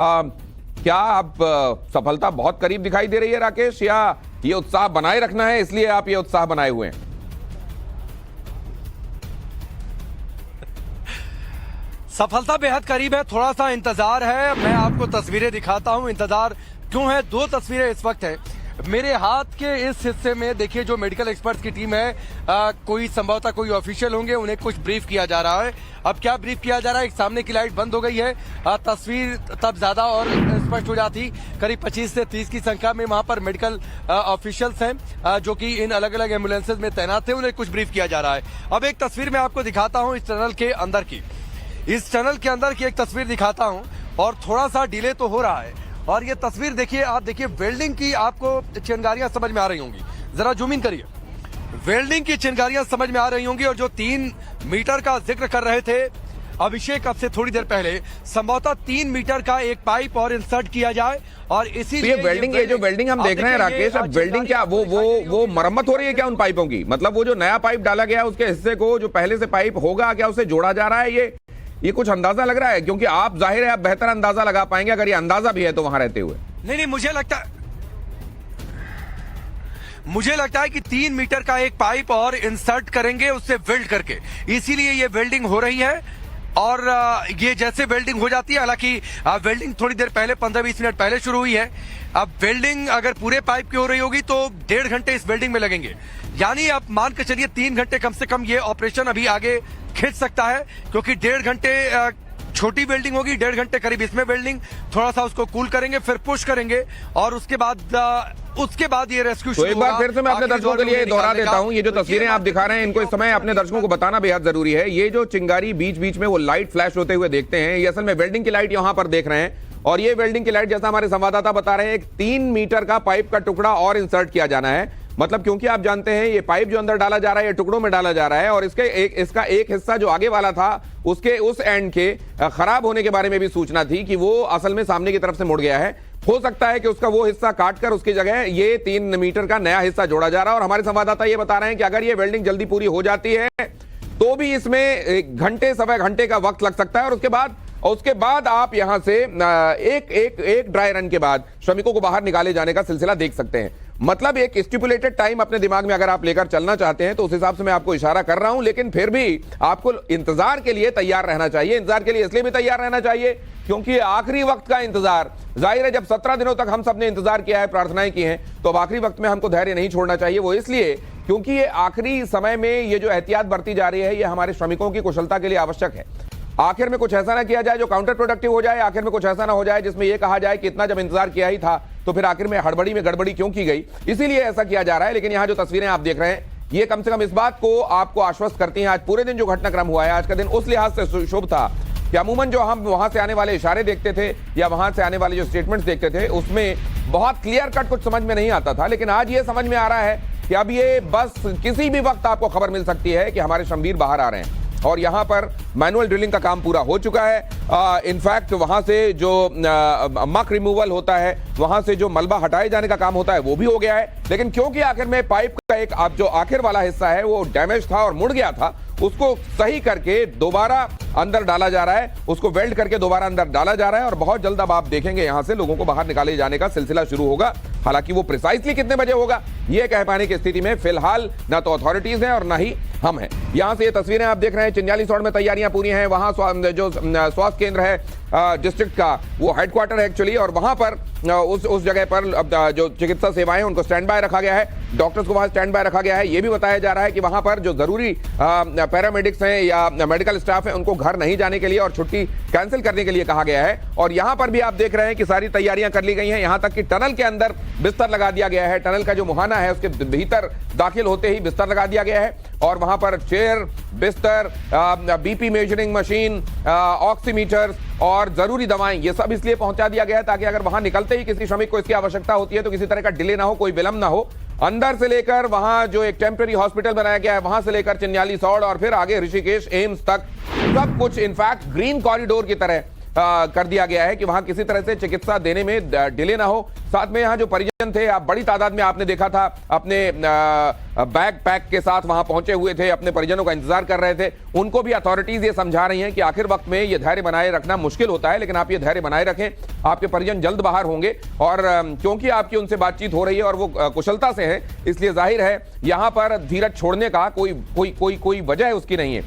क्या आप सफलता बहुत करीब दिखाई दे रही है राकेश, या ये उत्साह बनाए रखना है इसलिए आप ये उत्साह बनाए हुए हैं? सफलता बेहद करीब है, थोड़ा सा इंतजार है। मैं आपको तस्वीरें दिखाता हूं। इंतजार क्यों है? दो तस्वीरें इस वक्त है मेरे हाथ के इस हिस्से में। देखिए जो मेडिकल एक्सपर्ट्स की टीम है, कोई संभवतः कोई ऑफिशियल होंगे, उन्हें कुछ ब्रीफ किया जा रहा है। अब क्या ब्रीफ किया जा रहा है? एक सामने की लाइट बंद हो गई है, तस्वीर तब ज्यादा और स्पष्ट हो जाती। करीब 25 से 30 की संख्या में वहां पर मेडिकल ऑफिशियल्स हैं जो कि इन अलग अलग एम्बुलेंसेज में तैनात थे, उन्हें कुछ ब्रीफ किया जा रहा है। अब एक तस्वीर मैं आपको दिखाता हूँ इस टनल के अंदर की, इस टनल के अंदर की एक तस्वीर दिखाता हूं। और थोड़ा सा डिले तो हो रहा है। और ये तस्वीर देखिए, आप देखिए वेल्डिंग की आपको चिंगारियां समझ में आ रही होंगी। जरा जूम इन करिए, वेल्डिंग की चिंगारियां समझ में आ रही होंगी। और जो 3 मीटर का जिक्र कर रहे थे अभिषेक अब से थोड़ी देर पहले, संभवतः 3 मीटर का एक पाइप और इंसर्ट किया जाए। और इसी ये वेल्डिंग, ये जो वेल्डिंग हम देख रहे हैं राकेश, अब वेल्डिंग क्या वो मरम्मत हो रही है क्या उन पाइपों की? मतलब वो जो नया पाइप डाला गया उसके हिस्से को, जो पहले से पाइप होगा, क्या उसे जोड़ा जा रहा है? ये कुछ अंदाजा लग रहा है? क्योंकि आप जाहिर है आप बेहतर अंदाजा लगा पाएंगे अगर ये अंदाजा भी है तो वहां रहते हुए। नहीं, मुझे लगता है कि 3 मीटर का एक पाइप और इंसर्ट करेंगे उससे वेल्ड करके, इसीलिए ये वेल्डिंग हो रही है। और ये जैसे वेल्डिंग हो जाती है, हालांकि वेल्डिंग थोड़ी देर पहले 15-20 मिनट पहले शुरू हुई है। अब वेल्डिंग अगर पूरे पाइप की हो रही होगी तो 1.5 घंटे इस वेल्डिंग में लगेंगे। यानी आप मान के चलिए 3 घंटे कम से कम ये ऑपरेशन अभी आगे खिंच सकता है, क्योंकि 1.5 घंटे छोटी वेल्डिंग होगी, 1.5 घंटे करीब इसमें वेल्डिंग, थोड़ा सा उसको कूल करेंगे, फिर पुश करेंगे और उसके बाद ये रेस्क्यू तो एक बार फिर से मैं अपने दर्शकों के लिए दोहरा देता हूं, ये जो तस्वीरें आप दिखा रहे हैं इनको इस समय अपने दर्शकों को बताना बेहद जरूरी है। ये जो चिंगारी बीच बीच में वो लाइट फ्लैश होते हुए देखते हैं, ये असल में वेल्डिंग की लाइट यहां पर देख रहे हैं। और ये वेल्डिंग की लाइट, जैसा हमारे संवाददाता बता रहे हैं, एक 3 मीटर का पाइप का टुकड़ा और इंसर्ट किया जाना है। मतलब क्योंकि आप जानते हैं ये पाइप जो अंदर डाला जा रहा है ये टुकड़ों में डाला जा रहा है, और इसका एक हिस्सा जो आगे वाला था उसके उस एंड के खराब होने के बारे में भी सूचना थी कि वो असल में सामने की तरफ से मुड़ गया है। हो सकता है कि उसका वो हिस्सा काटकर उसकी जगह ये 3 मीटर का नया हिस्सा जोड़ा जा रहा है। और हमारे संवाददाता ये बता रहे हैं कि अगर ये वेल्डिंग जल्दी पूरी हो जाती है तो भी इसमें घंटे सवा घंटे का वक्त लग सकता है। और उसके बाद आप यहां से एक ड्राई रन के बाद श्रमिकों को बाहर निकाले जाने का सिलसिला देख सकते हैं। मतलब एक स्टिपुलेटेड टाइम अपने दिमाग में अगर आप लेकर चलना चाहते हैं तो उस हिसाब से मैं आपको इशारा कर रहा हूं, लेकिन फिर भी आपको इंतजार के लिए तैयार रहना चाहिए। इंतजार के लिए इसलिए भी तैयार रहना चाहिए क्योंकि आखिरी वक्त का इंतजार, जाहिर है जब 17 दिनों तक हम सबने इंतजार किया है, प्रार्थनाएं की हैं, तो अब आखिरी वक्त में हमको धैर्य नहीं छोड़ना चाहिए। वो इसलिए क्योंकि ये आखिरी समय में ये जो एहतियात बरती जा रही है ये हमारे श्रमिकों की कुशलता के लिए आवश्यक है। आखिर में कुछ ऐसा ना किया जाए जो काउंटर प्रोडक्टिव हो जाए, आखिर में कुछ ऐसा ना हो जाए जिसमें यह कहा जाए कि इतना जब इंतजार किया ही था तो फिर आखिर में हड़बड़ी में गड़बड़ी क्यों की गई, इसीलिए ऐसा किया जा रहा है। लेकिन यहां जो तस्वीरें आप देख रहे हैं ये कम से कम इस बात को आपको आश्वस्त करती हैं। आज पूरे दिन जो घटनाक्रम हुआ है, आज का दिन उस लिहाज से शुभ था कि अमूमन जो हम वहां से आने वाले इशारे देखते थे या वहां से आने वाले जो स्टेटमेंट्स देखते थे उसमें बहुत क्लियर कट कुछ समझ में नहीं आता था। लेकिन आज ये समझ में आ रहा है कि अब ये बस किसी भी वक्त आपको खबर मिल सकती है कि हमारे शमवीर बाहर आ रहे हैं। और यहां पर मैनुअल ड्रिलिंग का काम पूरा हो चुका है। इनफैक्ट वहां से जो मक रिमूवल होता है, वहां से जो मलबा हटाए जाने का काम होता है वो भी हो गया है। लेकिन क्योंकि आखिर में पाइप का एक जो आखिर वाला हिस्सा है वो डैमेज था और मुड़ गया था, उसको सही करके दोबारा अंदर डाला जा रहा है, उसको वेल्ड करके दोबारा अंदर डाला जा रहा है। और बहुत जल्द अब आप देखेंगे यहां से लोगों को बाहर निकाले जाने का सिलसिला शुरू होगा। हालांकि वो प्रिसाइसली कितने बजे होगा ये कह पाने की स्थिति में फिलहाल ना तो अथॉरिटीज हैं और ना ही हम हैं। यहां से ये तस्वीरें आप देख रहे हैं, चिंजालीसौड़ में तैयारियां पूरी हैं। वहां जो स्वास्थ्य केंद्र है डिस्ट्रिक्ट का, वो हेडक्वार्टर है एक्चुअली, और वहां पर उस जगह पर जो चिकित्सा सेवाएं उनको स्टैंड बाय रखा गया है, डॉक्टर्स को वहां स्टैंड बाय रखा गया है। ये भी बताया जा रहा है कि वहां पर जो जरूरी पैरामेडिक्स हैं या मेडिकल स्टाफ है उनको घर नहीं जाने के लिए और छुट्टी कैंसिल करने के लिए कहा गया है। और यहां पर भी आप देख रहे हैं कि सारी तैयारियां कर ली गई हैं। यहां तक कि टनल के अंदर बिस्तर लगा दिया गया है, टनल का जो मुहाना है उसके भीतर दाखिल होते ही बिस्तर लगा दिया गया है। और वहां पर चेयर, बिस्तर, बीपी मेजरिंग मशीन, ऑक्सीमीटर और जरूरी दवाएं, ये सब इसलिए पहुंचा दिया गया है ताकि अगर वहां निकलते ही किसी श्रमिक को इसकी आवश्यकता होती है तो किसी तरह का डिले ना हो, कोई विलंब ना हो। अंदर से लेकर वहां जो एक टेम्पररी हॉस्पिटल बनाया गया है वहां से लेकर चिन्यालीसौड़ और फिर आगे ऋषिकेश एम्स तक सब कुछ इनफैक्ट ग्रीन कॉरिडोर की तरह कर दिया गया है कि वहां किसी तरह से चिकित्सा देने में डिले ना हो। साथ में यहाँ जो परिजन थे, आप बड़ी तादाद में आपने देखा था अपने बैग पैक के साथ वहां पहुंचे हुए थे, अपने परिजनों का इंतजार कर रहे थे। उनको भी अथॉरिटीज ये समझा रही हैं कि आखिर वक्त में ये धैर्य बनाए रखना मुश्किल होता है, लेकिन आप ये धैर्य बनाए रखें, आपके परिजन जल्द बाहर होंगे। और क्योंकि आपकी उनसे बातचीत हो रही है और वो कुशलता से है, इसलिए जाहिर है यहां पर धीरज छोड़ने का कोई वजह है उसकी नहीं है।